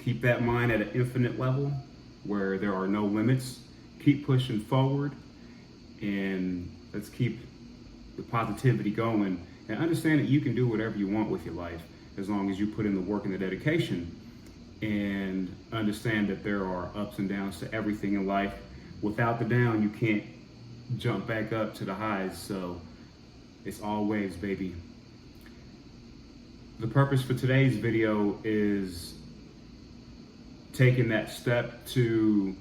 Keep that mind at an infinite level where there are no limits. Keep pushing forward, and let's keep the positivity going, and understand that you can do whatever you want with your life as long as you put in the work and the dedication, and understand that there are ups and downs to everything in life. Without the down, you can't jump back up to the highs. So it's all waves, baby. The purpose for today's video is taking that step to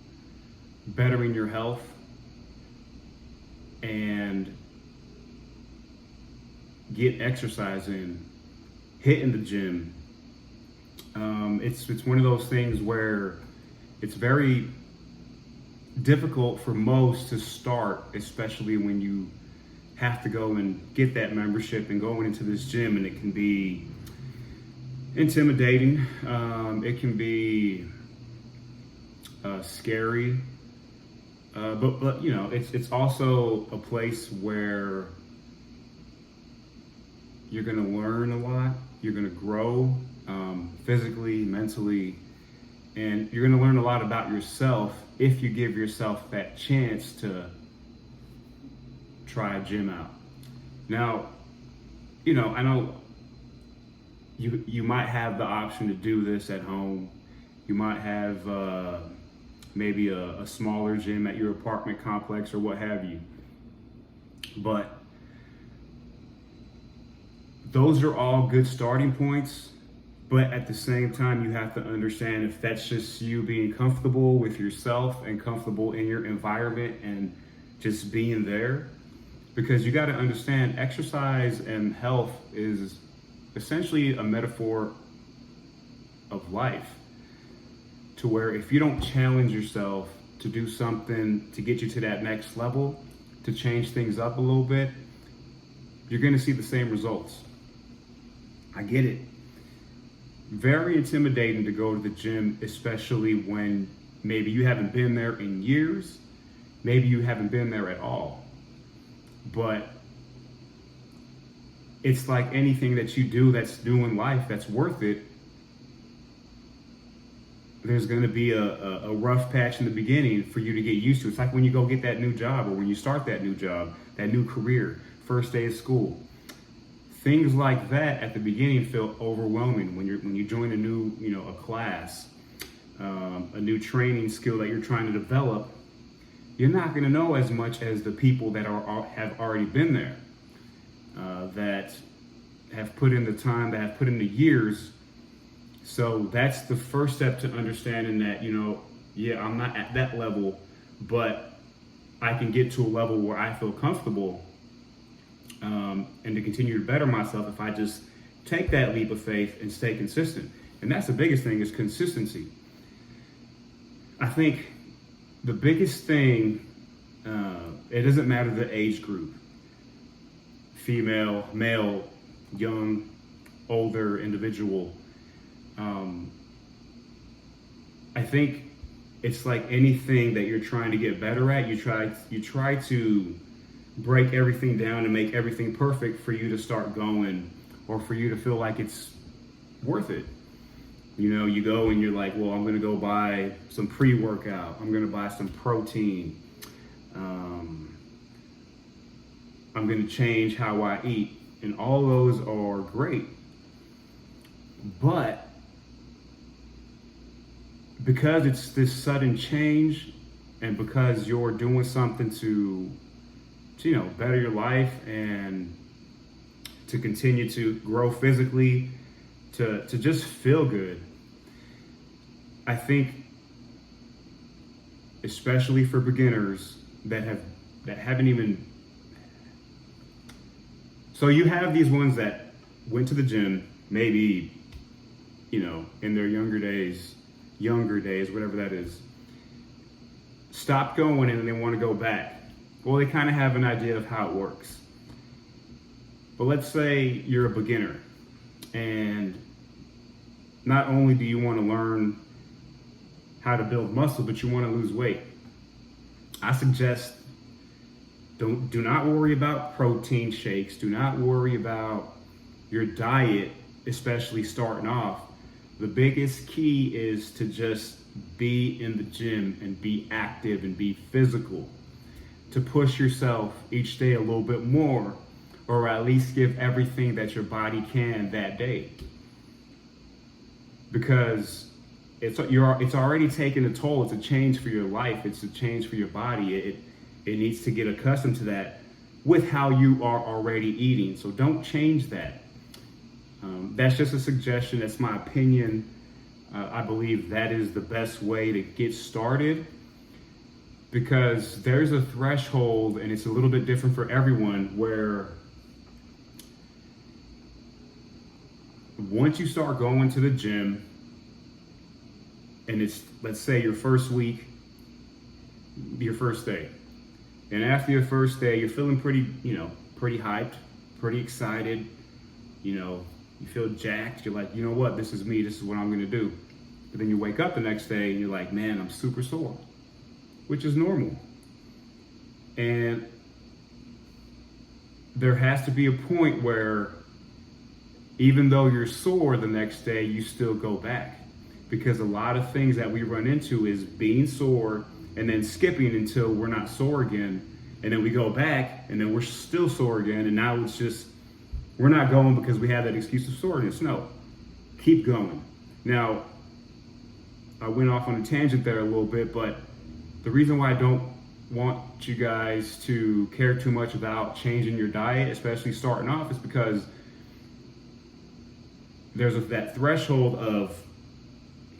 bettering your health and get exercise in, hitting the gym. It's one of those things where it's very difficult for most to start, especially when you have to go and get that membership and going into this gym, and it can be intimidating. It can be scary, but you know, it's also a place where you're going to learn a lot. You're going to grow physically, mentally, and you're going to learn a lot about yourself if you give yourself that chance to try a gym out. Now, you know, I know you might have the option to do this at home. You might have maybe a smaller gym at your apartment complex or what have you. But those are all good starting points. But at the same time, you have to understand if that's just you being comfortable with yourself and comfortable in your environment and just being there. Because you got to understand, exercise and health is essentially a metaphor of life. To where if you don't challenge yourself to do something to get you to that next level, to change things up a little bit, you're going to see the same results. I get it. Very intimidating to go to the gym, especially when maybe you haven't been there in years, maybe you haven't been there at all. But it's like anything that you do that's doing life that's worth it. There's going to be a rough patch in the beginning for you to get used to. It's like when you go get that new job, or when you start that new job, that new career, first day of school. Things like that at the beginning feel overwhelming when you join a new, a class, a new training skill that you're trying to develop. You're not going to know as much as the people that have already been there, that have put in the time, that have put in the years. So that's the first step to understanding that, yeah, I'm not at that level, but I can get to a level where I feel comfortable, and to continue to better myself if I just take that leap of faith and stay consistent. And that's the biggest thing, is consistency. I think the biggest thing, it doesn't matter the age group, female, male, young, older individual. I think it's like anything that you're trying to get better at. You try to break everything down and make everything perfect for you to start going, or for you to feel like it's worth it. You go and you're like, well, I'm going to go buy some pre-workout. I'm going to buy some protein. I'm going to change how I eat. And all those are great. But because it's this sudden change, and because you're doing something to better your life and to continue to grow physically, to just feel good, I think, especially for beginners that haven't even, so you have these ones that went to the gym, maybe, in their younger days, whatever that is, stopped going and they want to go back. Well, they kind of have an idea of how it works. But let's say you're a beginner, and not only do you want to learn how to build muscle, but you want to lose weight. I suggest do not worry about protein shakes. Do not worry about your diet, especially starting off. The biggest key is to just be in the gym and be active and be physical, to push yourself each day a little bit more, or at least give everything that your body can that day. Because it's already taken a toll. It's a change for your life. It's a change for your body. It needs to get accustomed to that with how you are already eating. So don't change that. That's just a suggestion. That's my opinion. I believe that is the best way to get started, because there's a threshold, and it's a little bit different for everyone, where once you start going to the gym, and it's, let's say, your first week, your first day, and after your first day, you're feeling pretty hyped, pretty excited, you feel jacked. You're like, you know what, this is me, this is what I'm gonna do. But then you wake up the next day and you're like, man, I'm super sore, which is normal. And there has to be a point where even though you're sore the next day, you still go back. Because a lot of things that we run into is being sore and then skipping until we're not sore again. And then we go back and then we're still sore again. And now it's just, we're not going because we have that excuse of soreness. No, keep going. Now, I went off on a tangent there a little bit, but the reason why I don't want you guys to care too much about changing your diet, especially starting off, is because there's that threshold of,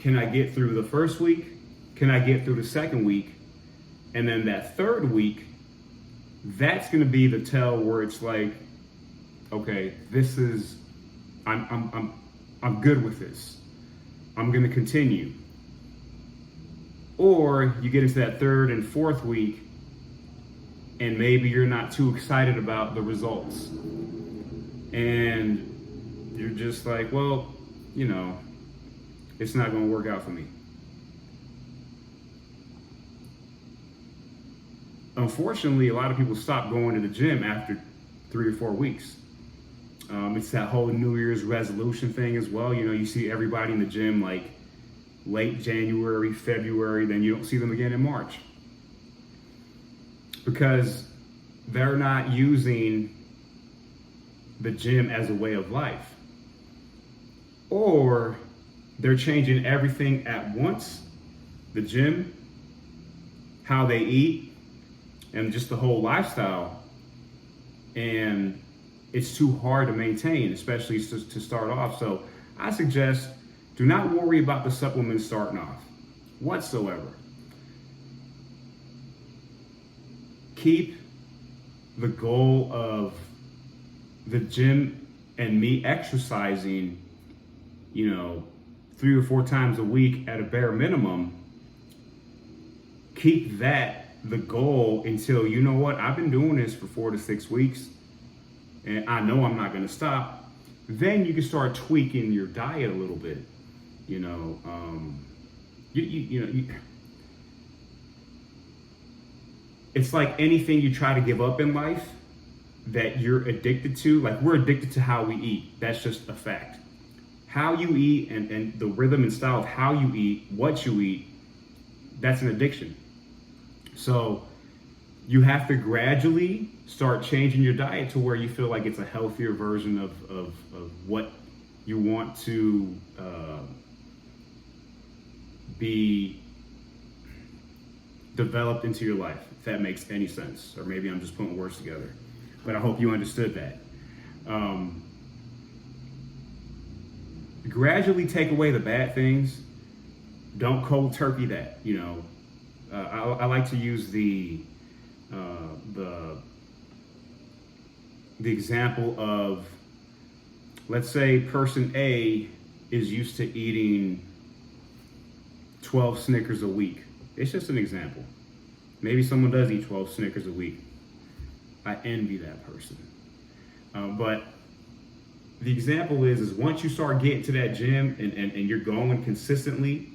can I get through the first week? Can I get through the second week? And then that third week, that's gonna be the tell where it's like, okay, this is, I'm good with this. I'm gonna continue. Or you get into that third and fourth week, and maybe you're not too excited about the results. And you're just like, well, it's not gonna work out for me. Unfortunately, a lot of people stop going to the gym after 3 or 4 weeks. It's that whole New Year's resolution thing as well. You see everybody in the gym like late January, February, then you don't see them again in March. Because they're not using the gym as a way of life. Or they're changing everything at once, the gym, how they eat, and just the whole lifestyle. And it's too hard to maintain, especially to start off. So I suggest, do not worry about the supplements starting off whatsoever. Keep the goal of the gym and me exercising, 3 or 4 times a week at a bare minimum. Keep that the goal until, you know what, I've been doing this for 4 to 6 weeks and I know I'm not going to stop. Then you can start tweaking your diet a little bit. It's like anything you try to give up in life that you're addicted to. Like, we're addicted to how we eat. That's just a fact. How you eat and the rhythm and style of how you eat, what you eat, that's an addiction. So you have to gradually start changing your diet to where you feel like it's a healthier version of what you want to be developed into your life, if that makes any sense. Or maybe I'm just putting words together, but I hope you understood that. Gradually take away the bad things. Don't cold turkey that. I like to use the example of, let's say person A is used to eating 12 Snickers a week. It's just an example. Maybe someone does eat 12 Snickers a week. I envy that person. But the example is once you start getting to that gym and you're going consistently,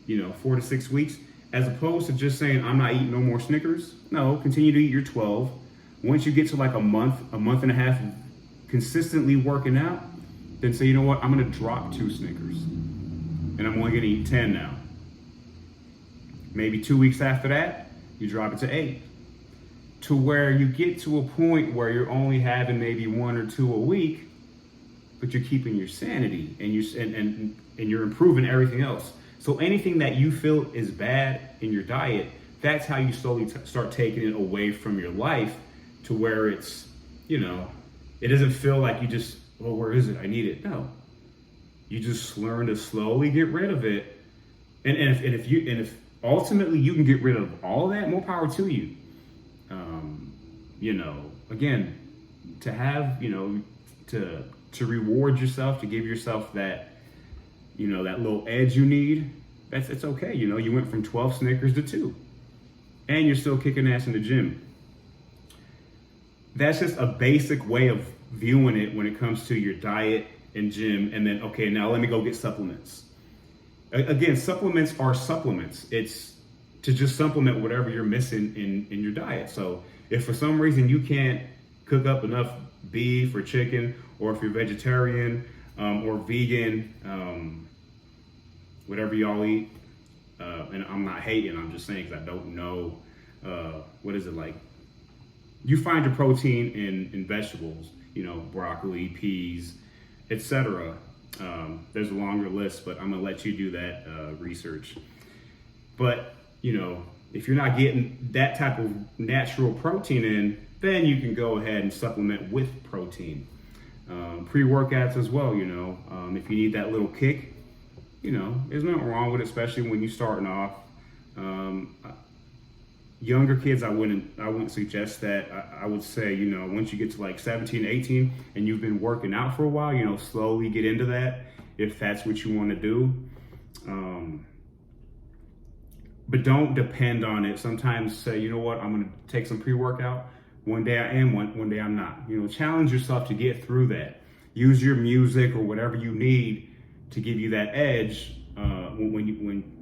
4 to 6 weeks, as opposed to just saying, I'm not eating no more Snickers. No, continue to eat your 12. Once you get to like a month and a half consistently working out, then say, you know what, I'm gonna drop 2 Snickers. and I'm only going to eat 10 now. Maybe 2 weeks after that, you drop it to 8. To where you get to a point where you're only having maybe 1 or 2 a week, but you're keeping your sanity and you're improving everything else. So anything that you feel is bad in your diet, that's how you slowly start taking it away from your life to where it's, it doesn't feel like you just, well, where is it? I need it. No, you just learn to slowly get rid of it. And if ultimately you can get rid of all of that, more power to you. Again, to have, to reward yourself, to give yourself that, that little edge you need, it's okay. You went from 12 Snickers to 2 and you're still kicking ass in the gym. That's just a basic way of viewing it when it comes to your diet and gym. And then, okay, now let me go get supplements. Again, supplements are supplements. It's to just supplement whatever you're missing in your diet. So if for some reason you can't cook up enough beef or chicken, or if you're vegetarian or vegan, whatever y'all eat, and I'm not hating, I'm just saying because I don't know, what is it like? You find your protein in vegetables, broccoli, peas, etc. There's a longer list, but I'm gonna let you do that research. But if you're not getting that type of natural protein in, then you can go ahead and supplement with protein. Pre-workouts as well, if you need that little kick, there's nothing wrong with it, especially when you're starting off. Younger kids, I wouldn't suggest that. I would say, once you get to like 17, 18 and you've been working out for a while, slowly get into that if that's what you want to do. But don't depend on it. Sometimes say, you know what, I'm going to take some pre-workout. One day I am, one day I'm not. Challenge yourself to get through that. Use your music or whatever you need to give you that edge when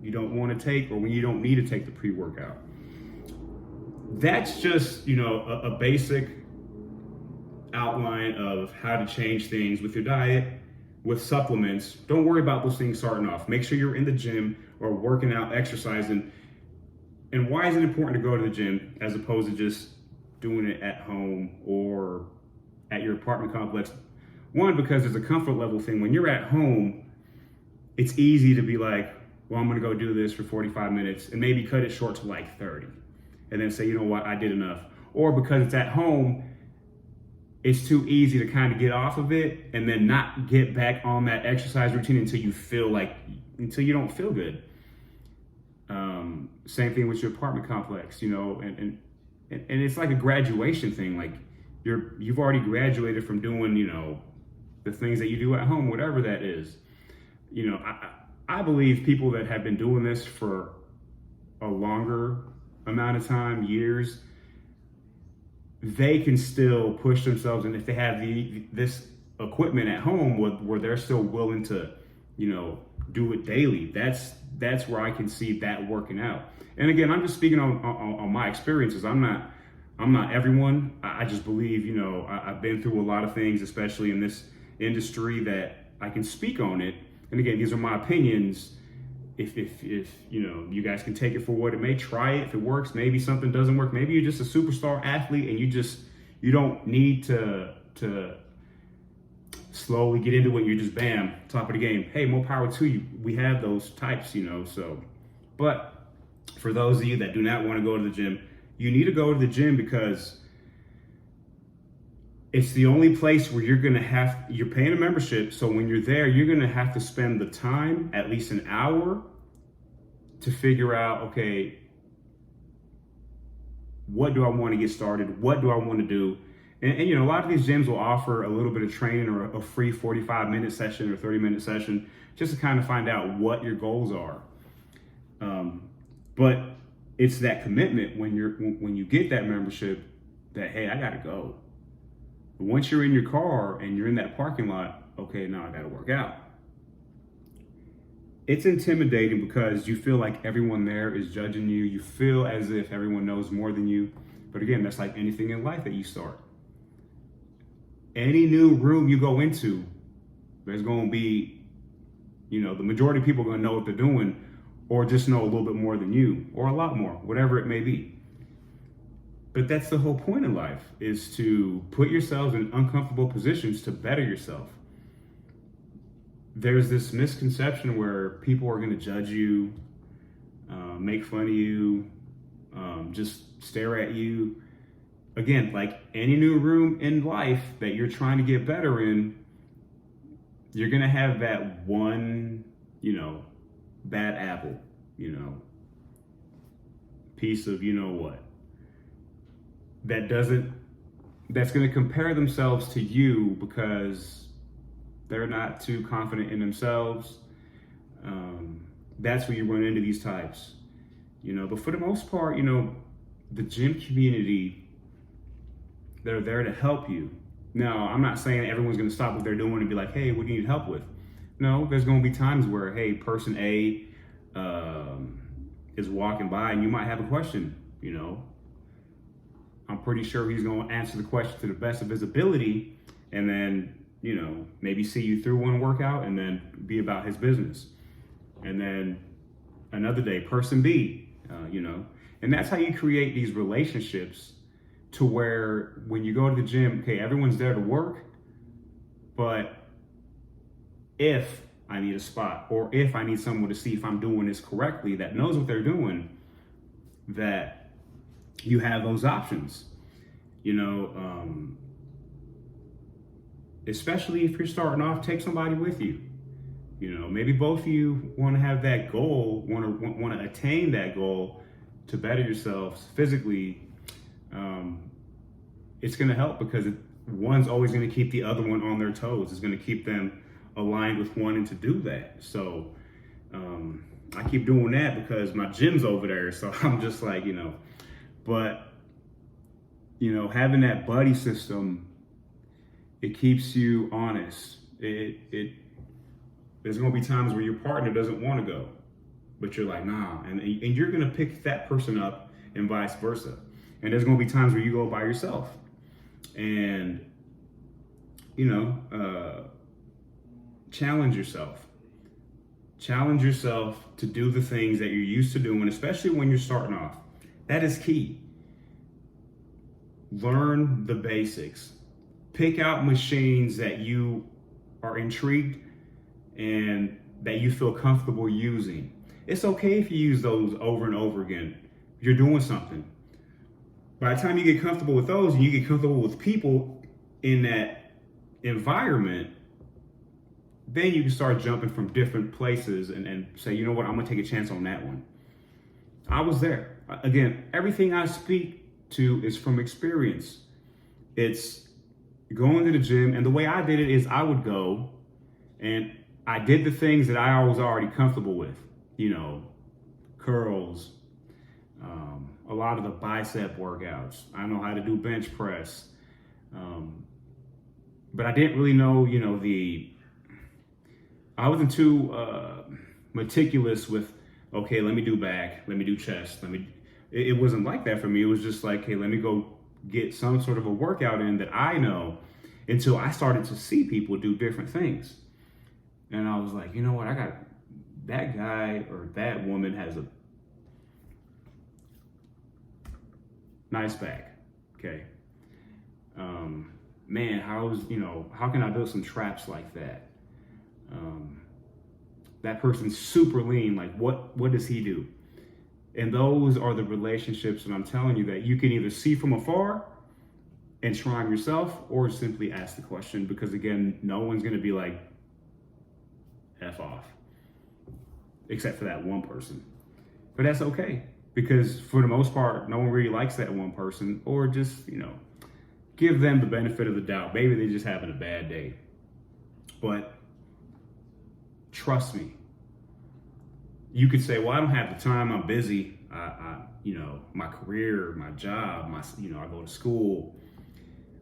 you don't want to take or when you don't need to take the pre-workout. That's just, a basic outline of how to change things with your diet, with supplements. Don't worry about those things starting off. Make sure you're in the gym or working out, exercising. And why is it important to go to the gym as opposed to just doing it at home or at your apartment complex? One, because there's a comfort level thing. When you're at home, it's easy to be like, well, I'm gonna go do this for 45 minutes and maybe cut it short to like 30. And then say, you know what, I did enough. Or because it's at home, it's too easy to kind of get off of it and then not get back on that exercise routine until you don't feel good. Same thing with your apartment complex, and it's like a graduation thing. Like you've already graduated from doing, the things that you do at home, whatever that is. I believe people that have been doing this for a longer amount of time, years, they can still push themselves. And if they have this equipment at home where they're still willing to, do it daily, that's where I can see that working out. And again, I'm just speaking on my experiences. I'm not everyone. I just believe, I've been through a lot of things, especially in this industry, that I can speak on it. And again, these are my opinions. If you guys can take it for what it may, try it. If it works, maybe something doesn't work. Maybe you're just a superstar athlete and you don't need to slowly get into it. You're just bam, top of the game. Hey, more power to you. We have those types, so. But for those of you that do not want to go to the gym, you need to go to the gym because it's the only place where you're paying a membership. So when you're there, you're going to have to spend the time, at least an hour, to figure out, okay, what do I want to get started? What do I want to do? And a lot of these gyms will offer a little bit of training or a free 45-minute session or 30-minute session just to kind of find out what your goals are. But it's that commitment when you get that membership that, hey, I got to go. But once you're in your car and you're in that parking lot, okay, now I got to work out. It's intimidating because you feel like everyone there is judging you. You feel as if everyone knows more than you. But again, that's like anything in life that you start. Any new room you go into, there's going to be You know, the majority of people are going to know what they're doing, or just know a little bit more than you, or a lot more, whatever it may be. But that's the whole point in life, is to put yourselves in uncomfortable positions to better yourself. There's this misconception where people are going to judge you, make fun of you, just stare at you. Again, like any new room in life that you're trying to get better in, you're going to have that one, bad apple, piece of what. That's going to compare themselves to you because they're not too confident in themselves. That's when you run into these types, but for the most part, the gym community, they're there to help you. Now, I'm not saying everyone's going to stop what they're doing and be like, hey, what do you need help with? No, there's going to be times where, hey, person A is walking by and you might have a question, I'm pretty sure he's going to answer the question to the best of his ability, and then, maybe see you through one workout and then be about his business. And then another day, person B, and that's how you create these relationships to where when you go to the gym, okay, everyone's there to work, but if I need a spot, or if I need someone to see if I'm doing this correctly, that knows what they're doing, that you have those options, especially if you're starting off, take somebody with you. Maybe both of you want to have that goal, want to attain that goal to better yourselves physically. It's going to help because one's always going to keep the other one on their toes. It's going to keep them aligned with wanting to do that. So I keep doing that because my gym's over there. So I'm just like, but having that buddy system, it keeps you honest. There's going to be times where your partner doesn't want to go, but you're like, nah, and you're going to pick that person up and vice versa. And there's going to be times where you go by yourself, and challenge yourself to do the things that you're used to doing, especially when you're starting off. That is key. Learn the basics. Pick out machines that you are intrigued and that you feel comfortable using. It's okay if you use those over and over again. You're doing something. By the time you get comfortable with those and you get comfortable with people in that environment, then you can start jumping from different places and say, you know what, I'm gonna take a chance on that one. I was there. Again, everything I speak to is from experience. It's going to the gym, and the way I did it is I would go and I did the things that I was already comfortable with, curls, a lot of the bicep workouts. I know how to do bench press. But I didn't really know, I wasn't too meticulous with, okay, let me do back, let me do chest, it wasn't like that for me. It was just like, hey, let me go get some sort of a workout in that I know, until I started to see people do different things. And I was like, you know what, I got that guy or that woman has a nice back, okay? Man, how can I build some traps like that? That person's super lean, like what does he do? And those are the relationships that I'm telling you that you can either see from afar and try them yourself, or simply ask the question, because again, no one's gonna be like, F off, except for that one person. But that's okay, because for the most part, no one really likes that one person, or just, give them the benefit of the doubt. Maybe they're just having a bad day. But trust me, you could say, well, I don't have the time, I'm busy. My career, my job, I go to school.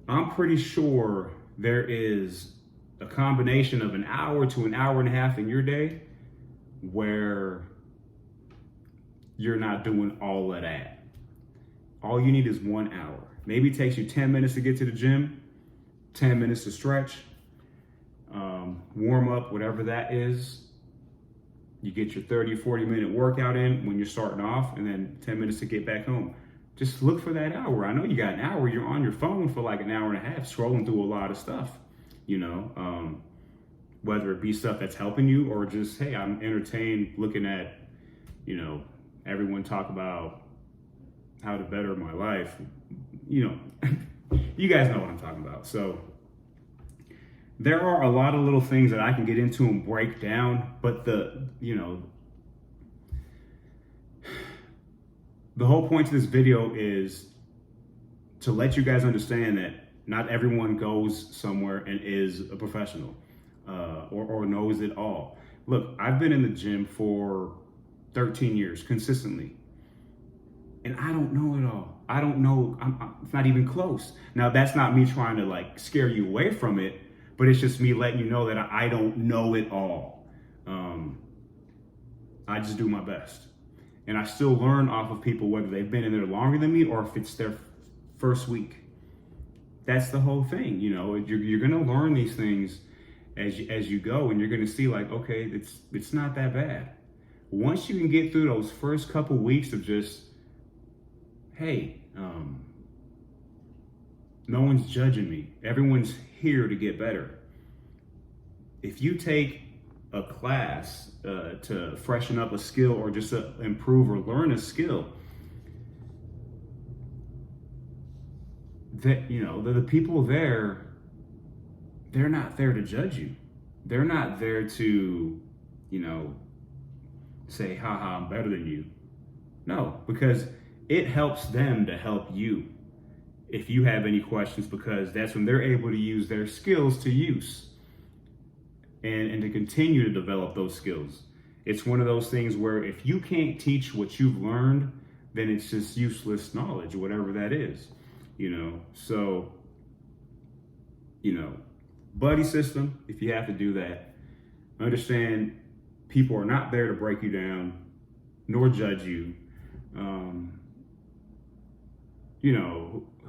I'm pretty sure there is a combination of an hour to an hour and a half in your day where you're not doing all of that. All you need is 1 hour. Maybe it takes you 10 minutes to get to the gym, 10 minutes to stretch, warm up, whatever that is. You get your 30, 40-minute workout in when you're starting off, and then 10 minutes to get back home. Just look for that hour. I know you got an hour. You're on your phone for like an hour and a half, scrolling through a lot of stuff, whether it be stuff that's helping you or just, hey, I'm entertained looking at, everyone talk about how to better my life. You guys know what I'm talking about. So there are a lot of little things that I can get into and break down, but the whole point to this video is to let you guys understand that not everyone goes somewhere and is a professional or knows it all. Look, I've been in the gym for 13 years consistently, and I don't know it all. I don't know. It's not even close. Now, that's not me trying to like scare you away from it, but it's just me letting you know that I don't know it all. I just do my best. And I still learn off of people, whether they've been in there longer than me or if it's their first week. That's the whole thing. You're going to learn these things as you go, and you're going to see like, okay, it's not that bad. Once you can get through those first couple weeks of just, hey, no one's judging me. Everyone's here to get better. If you take a class to freshen up a skill or just to improve or learn a skill, that the people there, they're not there to judge you. They're not there to say, haha, I'm better than you. No, because it helps them to help you if you have any questions, because that's when they're able to use their skills to use and to continue to develop those skills. It's one of those things where if you can't teach what you've learned, then it's just useless knowledge, whatever that is, So, buddy system, if you have to do that, understand people are not there to break you down nor judge you.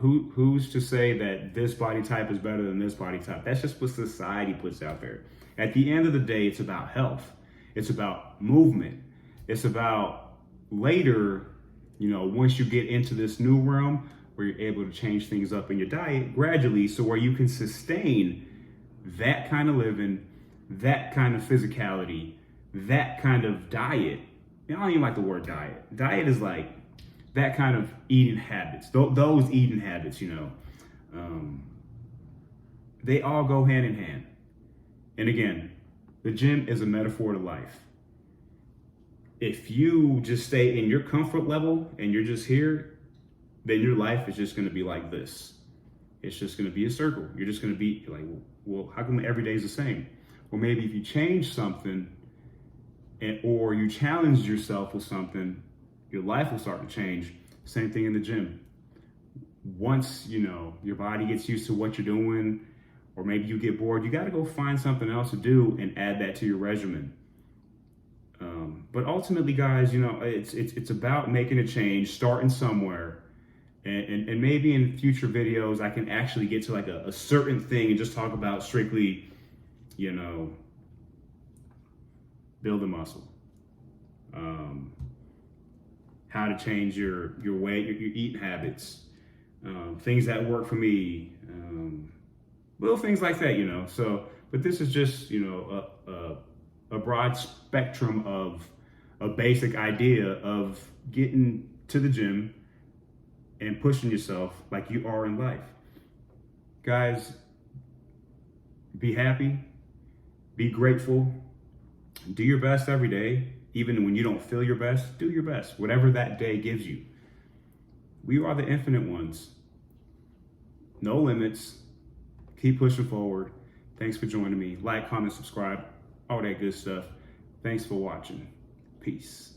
Who's to say that this body type is better than this body type? That's just what society puts out there. At the end of the day, it's about health. It's about movement. It's about later, once you get into this new realm where you're able to change things up in your diet gradually, so where you can sustain that kind of living, that kind of physicality, that kind of diet. I don't even like the word diet. Diet is like that kind of eating habits. Those eating habits, they all go hand in hand. And again, the gym is a metaphor to life. If you just stay in your comfort level and you're just here, then your life is just going to be like this. It's just going to be a circle. You're just going to be like, well, how come every day is the same? Or maybe if you change something or you challenge yourself with something, your life will start to change. Same thing in the gym. Once, your body gets used to what you're doing, or maybe you get bored, you got to go find something else to do and add that to your regimen. But ultimately, guys, it's about making a change, starting somewhere. And maybe in future videos, I can actually get to like a certain thing and just talk about strictly, building muscle. How to change your weight, your eating habits, things that work for me, little things like that, So, but this is just, a broad spectrum of a basic idea of getting to the gym and pushing yourself like you are in life. Guys, be happy, be grateful, do your best every day. Even when you don't feel your best, do your best, whatever that day gives you. We are the infinite ones. No limits. Keep pushing forward. Thanks for joining me. Like, comment, subscribe, all that good stuff. Thanks for watching. Peace.